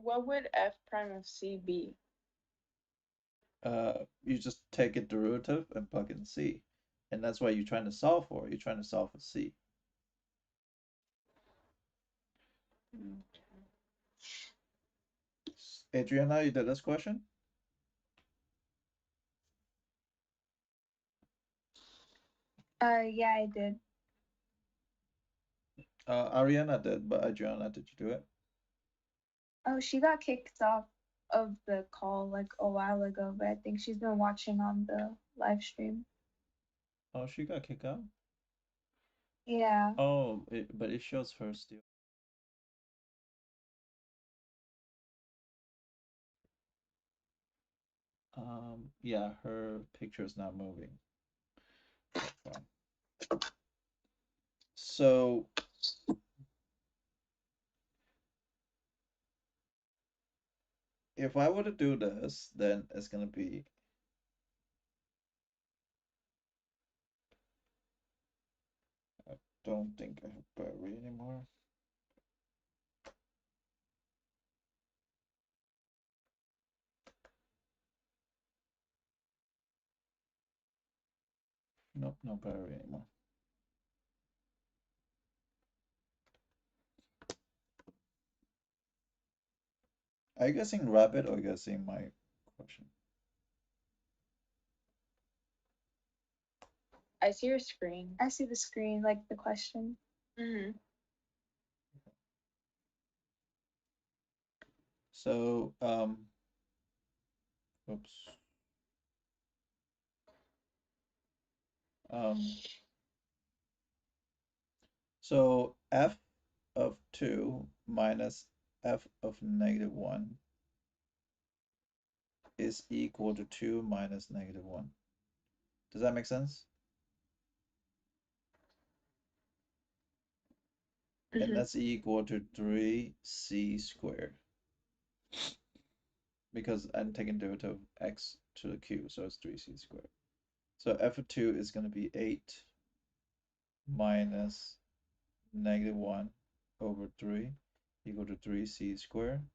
what would f prime of c be? You just take a derivative and plug in C. And that's what you're trying to solve for. You're trying to solve for C. Adriana, you did this question? Yeah, I did. Ariana did, but Adriana, did you do it? Oh, she got kicked off of the call like a while ago, but I think she's been watching on the live stream. Oh, she got kicked out? Yeah. Oh, but it shows her still. Yeah, her picture is not moving. That's fine. So if I were to do this, then it's gonna be I don't think I have battery anymore. Nope, no battery anymore. Are you guessing rabbit or guessing my question? I see your screen. I see the screen, like the question. Mm-hmm. So, oops. So f of 2 minus f of -1 is equal to 2 minus -1. Does that make sense? And Mm-hmm. that's equal to 3c squared. Because I'm taking derivative of x to the q, so it's 3c squared. So f of 2 is going to be 8 minus -1 over 3 equal to 3c squared.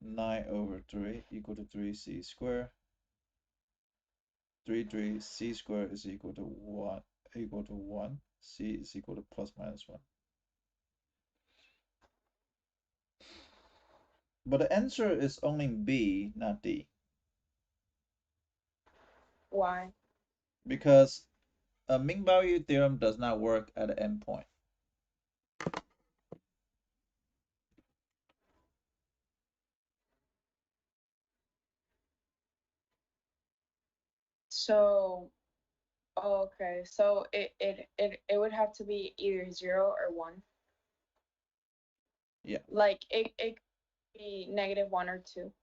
9 over 3 equal to 3c squared. 3 c squared is equal to 1, c is equal to plus minus 1. But the answer is only B, not D. Why? Because a mean value theorem does not work at an endpoint. So, okay. So it would have to be either 0 or 1. Yeah. Like it could be -1 or 2.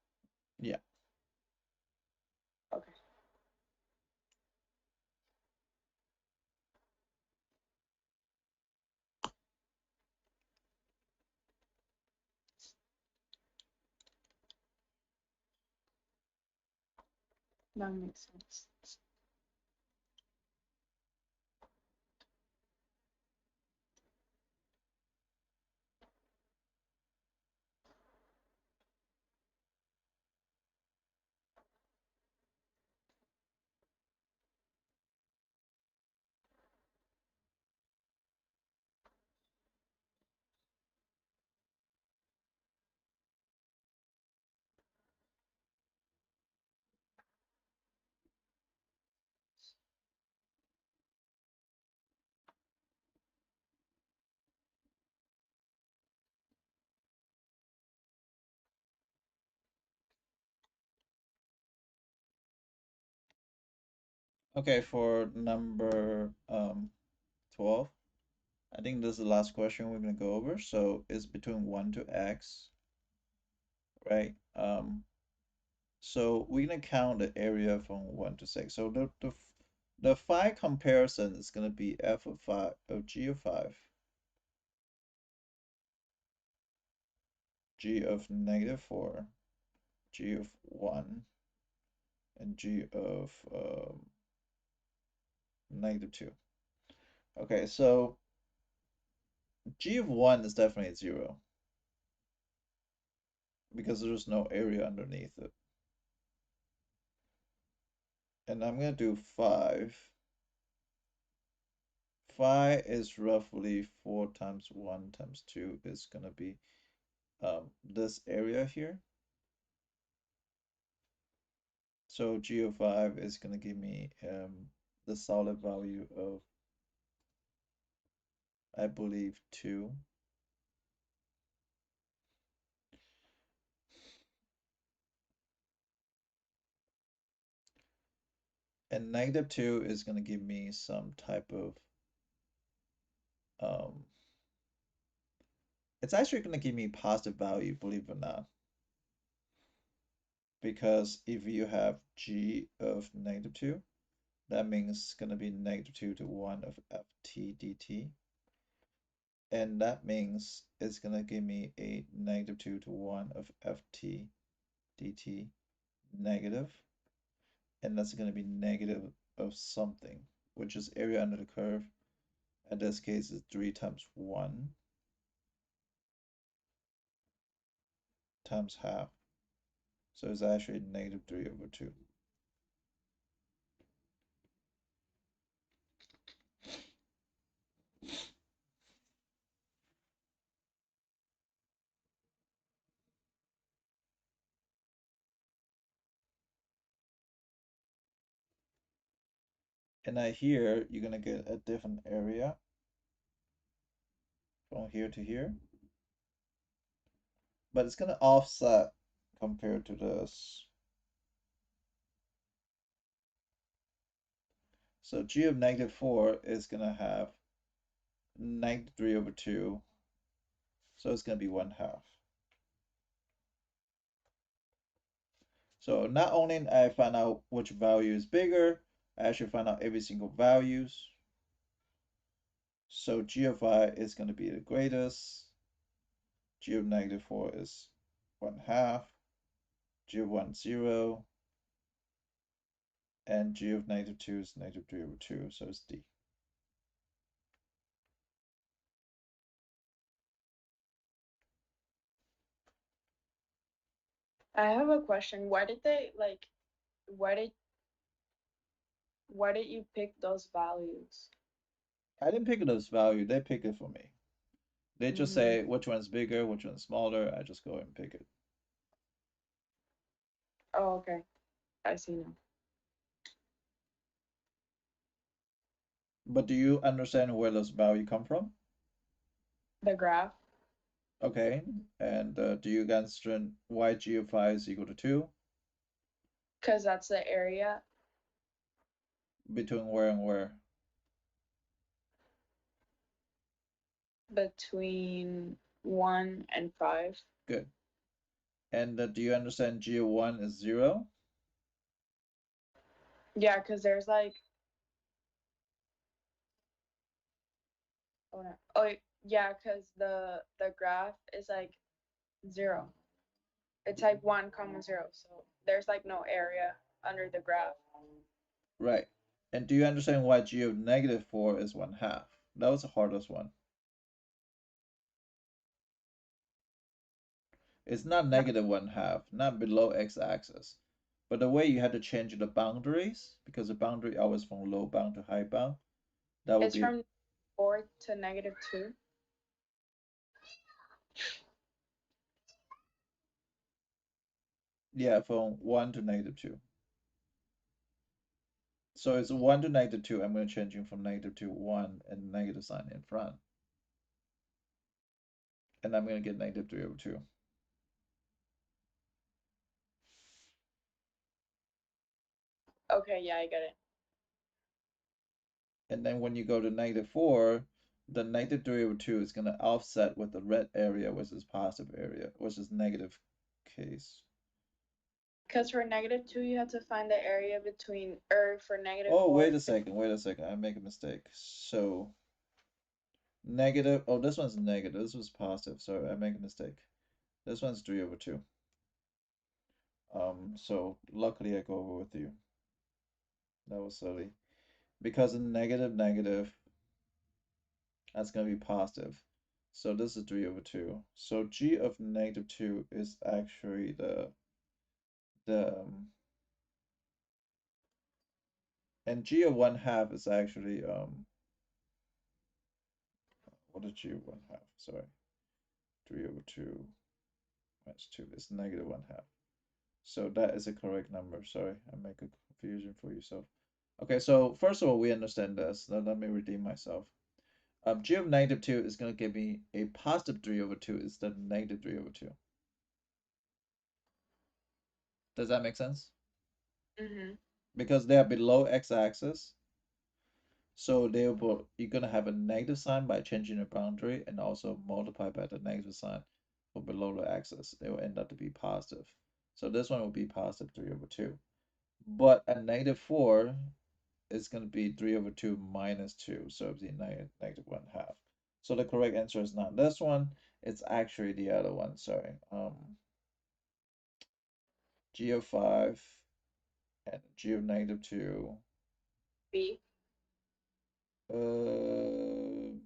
Yeah. Okay. That makes sense. Okay, for number 12, I think this is the last question we're going to go over. So it's between 1 to x, right? So we're going to count the area from 1 to 6. So the phi comparison is going to be f of 5 of g of 5, g of -4, g of 1, and g of -2. Okay, so g of 1 is definitely 0. because there's no area underneath it. And I'm gonna do 5. Phi is roughly 4 times 1 times 2 is gonna be this area here. So G of 5 is gonna give me the solid value of, I believe, 2. And -2 is going to give me some type of, it's actually going to give me positive value, believe it or not. Because if you have g of -2, that means it's going to be -2 to 1 of ft dt. And that means it's going to give me a -2 to 1 of ft dt negative. And that's going to be negative of something, which is area under the curve. In this case, is 3 times 1 times half. So it's actually -3/2. And now here, you're going to get a different area from here to here. But it's going to offset compared to this. So g of -4 is going to have -3/2. So it's going to be 1/2. So not only I find out which value is bigger, I actually find out every single values. So g of I is going to be the greatest. G of -4 is 1/2. G of 1, 0. And g of -2 is -3/2, so it's D. I have a question. Why did they why did you pick those values? I didn't pick those values, they pick it for me. They just say which one's bigger, which one's smaller, I just go ahead and pick it. Oh, okay. I see now. But do you understand where those values come from? The graph, Okay, and do you understand why g of I is equal to 2? because that's the area Between where and where? between 1 and 5. Good. And do you understand g of 1 is 0? Yeah, because there's like, oh, no. Oh yeah, because the graph is like 0. It's like 1 comma 0, so there's like no area under the graph. Right. And do you understand why g of -4 is 1/2? That was the hardest one. It's not -1/2, not below x-axis. But the way you had to change the boundaries, because the boundary always from low bound to high bound, that would It's be, from 4 to -2. yeah, from 1 to -2. So it's 1 to -2. I'm going to change it from -2 to 1 and negative sign in front. And I'm going to get -3/2. Okay, yeah, I get it. And then when you go to -4, the -3/2 is going to offset with the red area, which is positive area, which is negative case. Because for -2, you have to find the area between, or for -4. Oh, wait a second. I make a mistake. So negative, oh, this one's negative. This was positive. Sorry, I make a mistake. This one's 3/2. So luckily I go over with you. That was silly. Because in negative, negative, that's going to be positive. So this is 3 over 2. So g of negative 2 is actually the and g of 1/2 is actually what is g of 1/2? Sorry. 3 over 2 minus 2 is negative 1/2. So that is a correct number. Sorry, I make a confusion for yourself. Okay, so first of all, we understand this. Now let me redeem myself. G of negative 2 is going to give me a positive 3 over 2 instead of negative 3 over 2. Does that make sense? Mm-hmm. Because they are below x-axis, so you're going to have a negative sign by changing the boundary and also multiply by the negative sign for below the axis. They will end up to be positive. So this one will be positive 3 over 2. But at negative 4, it's going to be 3 over 2 minus 2, so it'll be negative 1/2. So the correct answer is not this one, it's actually the other one, sorry. G of 5 and G of negative 2. B. Um.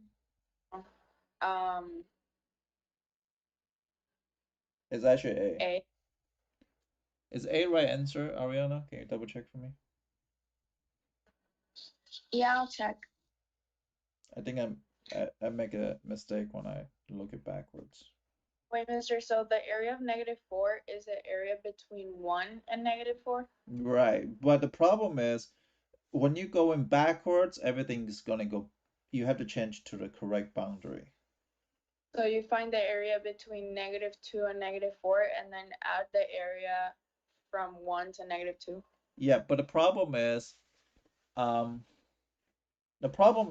It's actually A. A. Is A right answer, Ariana? Can you double check for me? Yeah, I'll check. I think I make a mistake when I look it backwards. Wait, mister, so the area of -4 is the area between 1 and -4? Right, but the problem is when you go in backwards, everything is gonna go, you have to change to the correct boundary. So you find the area between -2 and -4 and then add the area from 1 to -2? Yeah, but the problem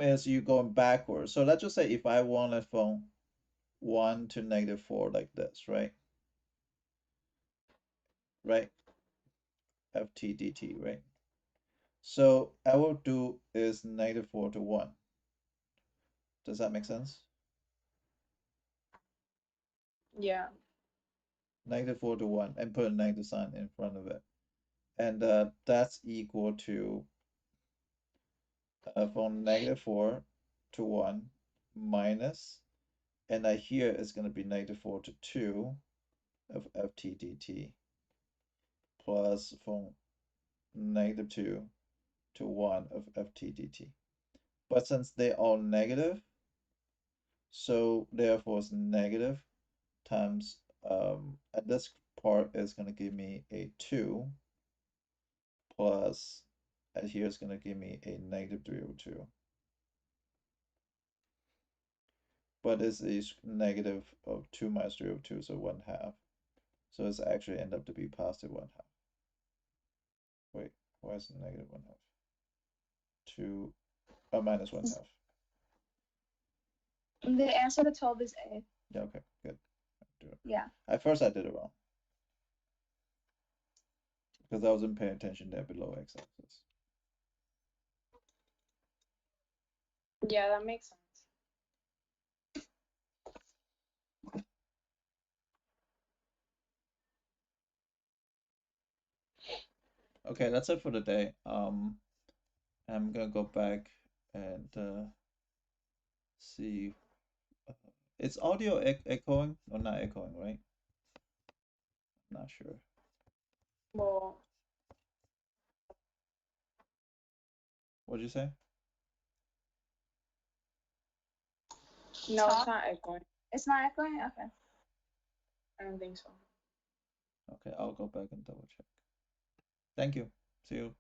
is you going backwards. So let's just say if I wanted from 1 to -4 like this, right? Right? Ft dt, right? So I will do is -4 to 1. Does that make sense? Yeah. -4 to 1 and put a negative sign in front of it. And that's equal to from -4 to 1 minus, and here is going to be -4 to 2 of ft dt plus from -2 to 1 of ft dt. But since they're all negative, so therefore it's negative times, at this part is going to give me a 2 plus, and here is going to give me a negative 3 over 2. But this is negative of 2 minus 3 over 2, so 1/2. So it's actually end up to be positive 1/2. Wait, why is it negative 1/2? 2, minus 1/2. The answer to 12 is A. Yeah, okay, good. Yeah. At first I did it wrong. Because I wasn't paying attention there below x-axis. Yeah, that makes sense. Okay, that's it for the day. I'm gonna go back and see. It's audio echoing or not echoing, right? I'm not sure. Well, What'd you say? no, Talk? it's not echoing. It's not echoing? Okay. I don't think so. Okay, I'll go back and double check. Thank you. See you.